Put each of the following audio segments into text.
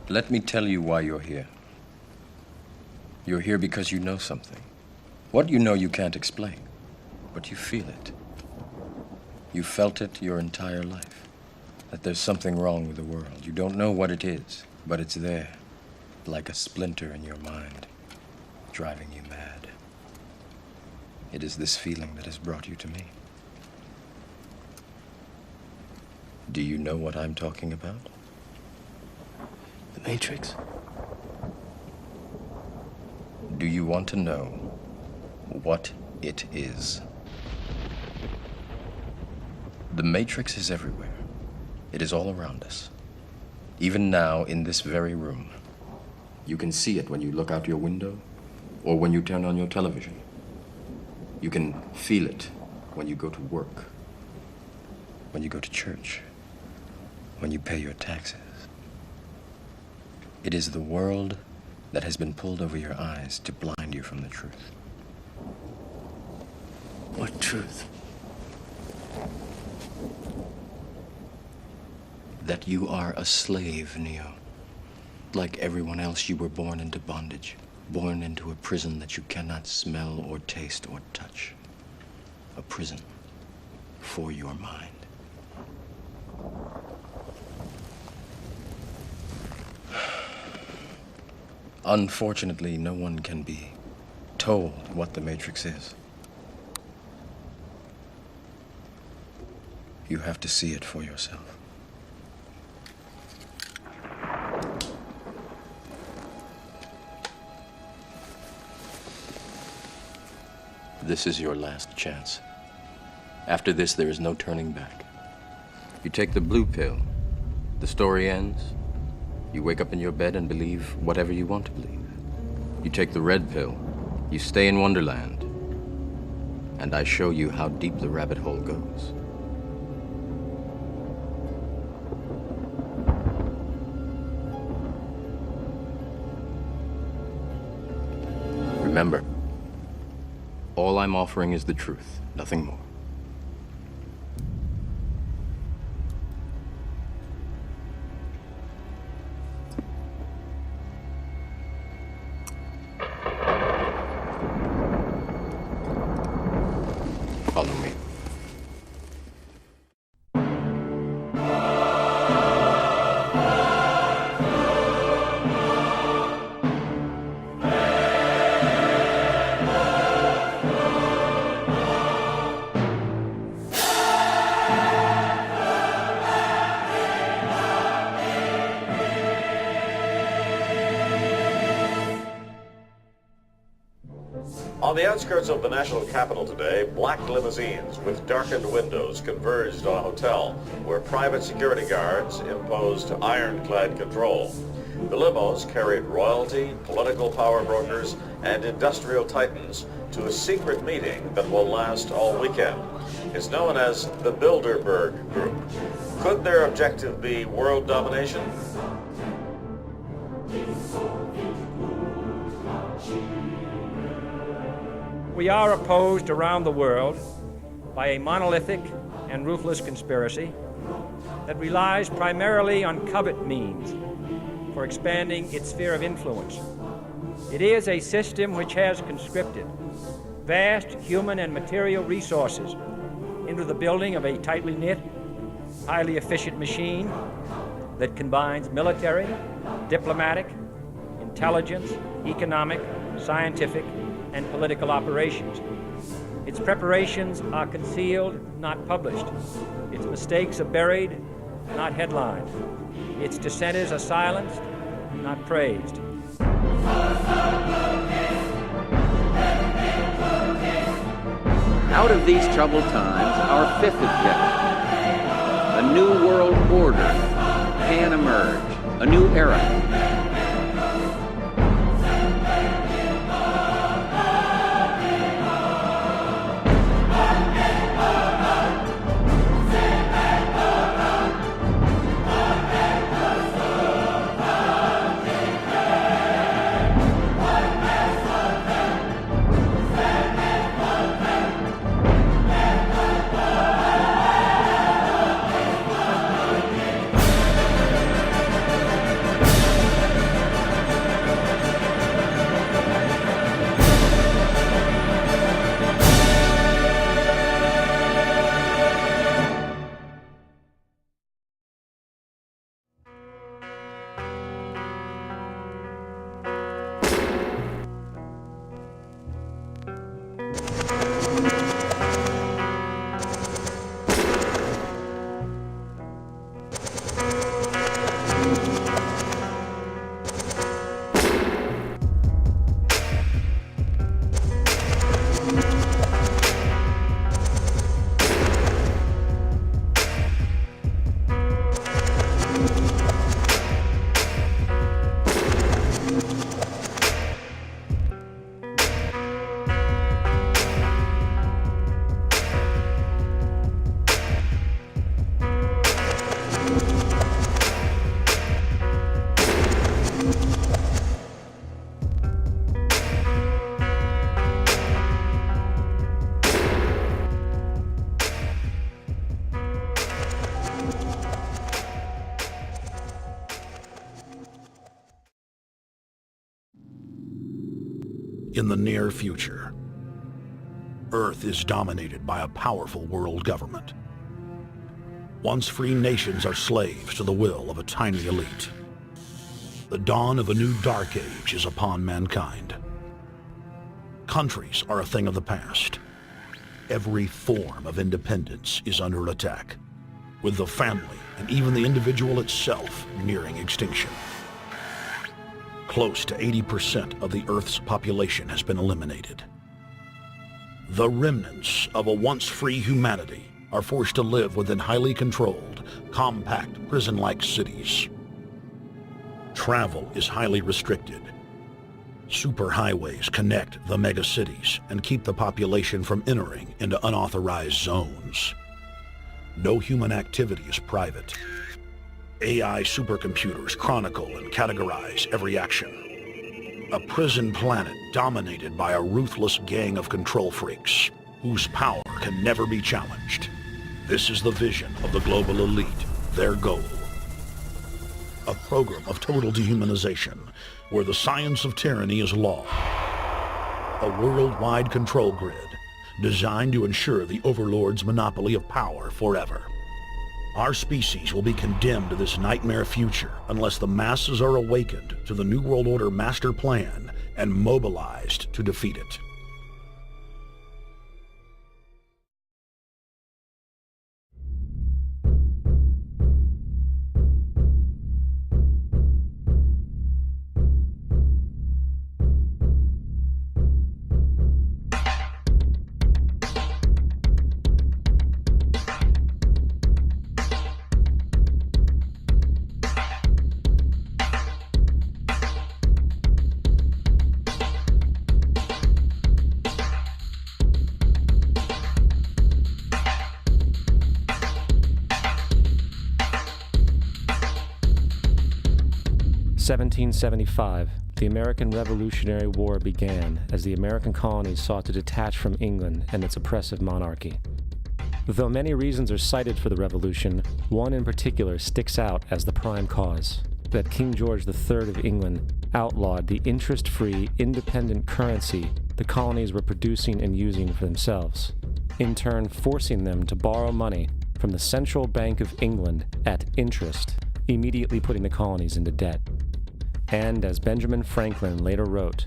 Let me tell you why you're here. You're here because you know something. What you know you can't explain, but you feel it. You felt it your entire life, that there's something wrong with the world. You don't know what it is, but it's there, like a splinter in your mind, driving you mad. It is this feeling that has brought you to me. Do you know what I'm talking about? The Matrix? Do you want to know what it is? The Matrix is everywhere. It is all around us. Even now, in this very room. You can see it when you look out your window or when you turn on your television. You can feel it when you go to work, when you go to church, when you pay your taxes. It is the world that has been pulled over your eyes to blind you from the truth. What truth? That you are a slave, Neo. Like everyone else, you were born into bondage, born into a prison that you cannot smell or taste or touch. A prison for your mind. Unfortunately, no one can be told what the Matrix is. You have to see it for yourself. This is your last chance. After this, there is no turning back. You take the blue pill, the story ends. You wake up in your bed and believe whatever you want to believe. You take the red pill, you stay in Wonderland, and I show you how deep the rabbit hole goes. Remember, all I'm offering is the truth, nothing more. Follow me. On the outskirts of the national capital today, black limousines with darkened windows converged on a hotel where private security guards imposed ironclad control. The limos carried royalty, political power brokers, and industrial titans to a secret meeting that will last all weekend. It's known as the Bilderberg Group. Could their objective be world domination? We are opposed around the world by a monolithic and ruthless conspiracy that relies primarily on covert means for expanding its sphere of influence. It is a system which has conscripted vast human and material resources into the building of a tightly knit, highly efficient machine that combines military, diplomatic, intelligence, economic, scientific, and political operations. Its preparations are concealed, not published. Its mistakes are buried, not headlined. Its dissenters are silenced, not praised. Out of these troubled times, our fifth objective, a new world order, can emerge, a new era. in the near future. Earth is dominated by a powerful world government. Once free nations are slaves to the will of a tiny elite. The dawn of a new dark age is upon mankind. Countries are a thing of the past. Every form of independence is under attack, with the family and even the individual itself nearing extinction. Close to 80% of the Earth's population has been eliminated. The remnants of a once free humanity are forced to live within highly controlled, compact, prison-like cities. Travel is highly restricted. Superhighways connect the megacities and keep the population from entering into unauthorized zones. No human activity is private. AI supercomputers chronicle and categorize every action. A prison planet dominated by a ruthless gang of control freaks, whose power can never be challenged. This is the vision of the global elite, their goal. A program of total dehumanization, where the science of tyranny is law. A worldwide control grid, designed to ensure the overlord's monopoly of power forever. Our species will be condemned to this nightmare future unless the masses are awakened to the New World Order master plan and mobilized to defeat it. (1775), the American Revolutionary War began as the American colonies sought to detach from England and its oppressive monarchy. Though many reasons are cited for the revolution, one in particular sticks out as the prime cause: that King George III of England outlawed the interest-free, independent currency the colonies were producing and using for themselves, in turn forcing them to borrow money from the Central Bank of England at interest, immediately putting the colonies into debt. And as Benjamin Franklin later wrote,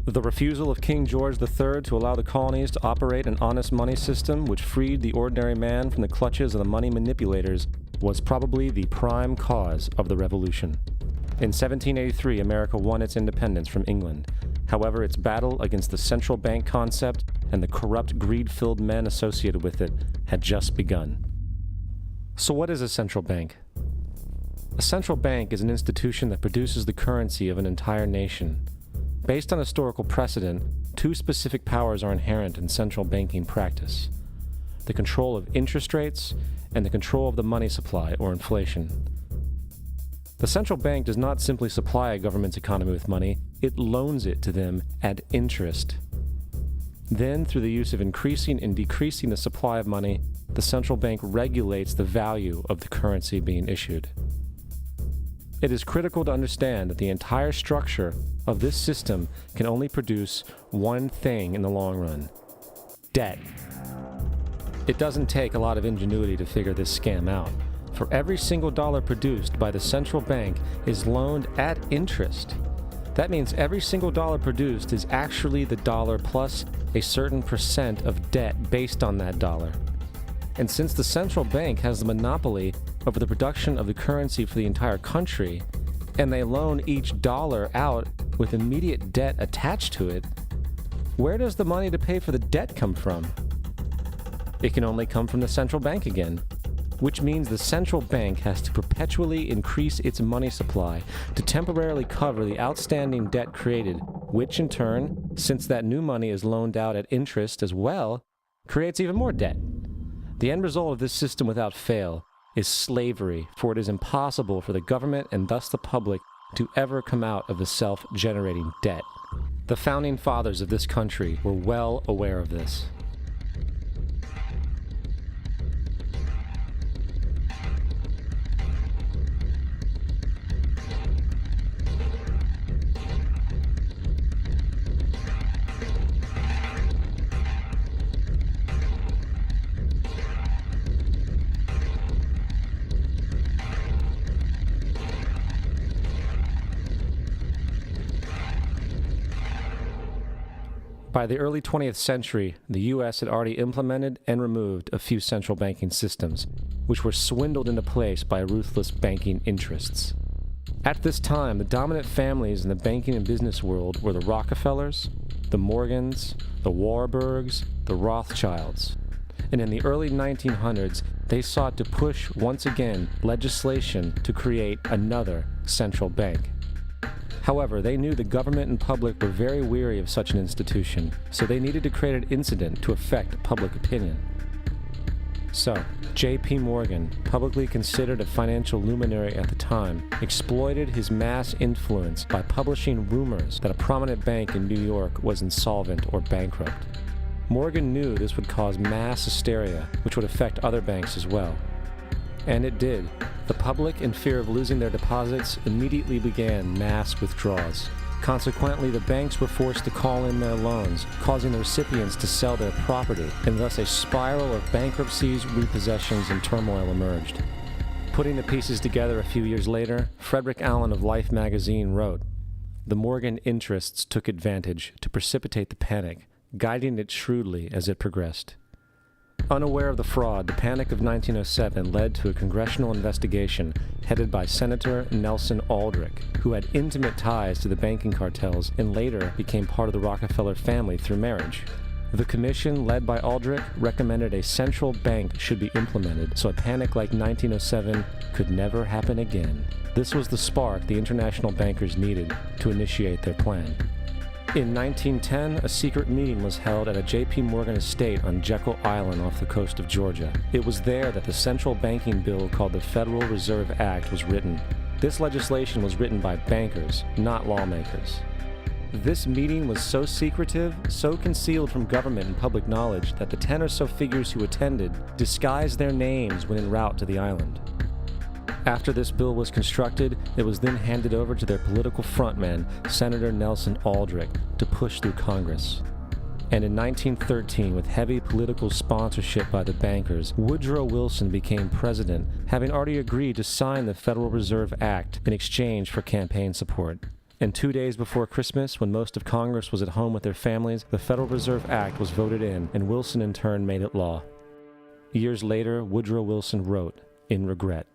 the refusal of King George III to allow the colonies to operate an honest money system which freed the ordinary man from the clutches of the money manipulators was probably the prime cause of the revolution. In 1783, America won its independence from England. However, its battle against the central bank concept and the corrupt, greed-filled men associated with it had just begun. So what is a central bank? A central bank is an institution that produces the currency of an entire nation. Based on historical precedent, two specific powers are inherent in central banking practice: the control of interest rates and the control of the money supply, or inflation. The central bank does not simply supply a government's economy with money, it loans it to them at interest. Then, through the use of increasing and decreasing the supply of money, the central bank regulates the value of the currency being issued. It is critical to understand that the entire structure of this system can only produce one thing in the long run: debt. It doesn't take a lot of ingenuity to figure this scam out. For every single dollar produced by the central bank is loaned at interest. That means every single dollar produced is actually the dollar plus a certain percent of debt based on that dollar. And since the central bank has the monopoly over the production of the currency for the entire country, and they loan each dollar out with immediate debt attached to it, where does the money to pay for the debt come from? It can only come from the central bank again, which means the central bank has to perpetually increase its money supply to temporarily cover the outstanding debt created, which in turn, since that new money is loaned out at interest as well, creates even more debt. The end result of this system without fail is slavery, for it is impossible for the government and thus the public to ever come out of the self-generating debt. The founding fathers of this country were well aware of this. By the early 20th century, the U.S. had already implemented and removed a few central banking systems, which were swindled into place by ruthless banking interests. At this time, the dominant families in the banking and business world were the Rockefellers, the Morgans, the Warburgs, the Rothschilds. And in the early 1900s, they sought to push, once again, legislation to create another central bank. However, they knew the government and public were very weary of such an institution, so they needed to create an incident to affect public opinion. So, J.P. Morgan, publicly considered a financial luminary at the time, exploited his mass influence by publishing rumors that a prominent bank in New York was insolvent or bankrupt. Morgan knew this would cause mass hysteria, which would affect other banks as well. And it did. The public, in fear of losing their deposits, immediately began mass withdrawals. Consequently, the banks were forced to call in their loans, causing the recipients to sell their property, and thus a spiral of bankruptcies, repossessions, and turmoil emerged. Putting the pieces together a few years later, Frederick Allen of Life magazine wrote, "The Morgan interests took advantage to precipitate the panic, guiding it shrewdly as it progressed." Unaware of the fraud, the Panic of 1907 led to a congressional investigation headed by Senator Nelson Aldrich, who had intimate ties to the banking cartels and later became part of the Rockefeller family through marriage. The commission, led by Aldrich, recommended a central bank should be implemented so a panic like 1907 could never happen again. This was the spark the international bankers needed to initiate their plan. In 1910, a secret meeting was held at a J.P. Morgan estate on Jekyll Island off the coast of Georgia. It was there that the central banking bill called the Federal Reserve Act was written. This legislation was written by bankers, not lawmakers. This meeting was so secretive, so concealed from government and public knowledge that the 10 or so figures who attended disguised their names when en route to the island. After this bill was constructed, it was then handed over to their political frontman, Senator Nelson Aldrich, to push through Congress. And in 1913, with heavy political sponsorship by the bankers, Woodrow Wilson became president, having already agreed to sign the Federal Reserve Act in exchange for campaign support. And 2 days before Christmas, when most of Congress was at home with their families, the Federal Reserve Act was voted in, and Wilson in turn made it law. Years later, Woodrow Wilson wrote, in regret,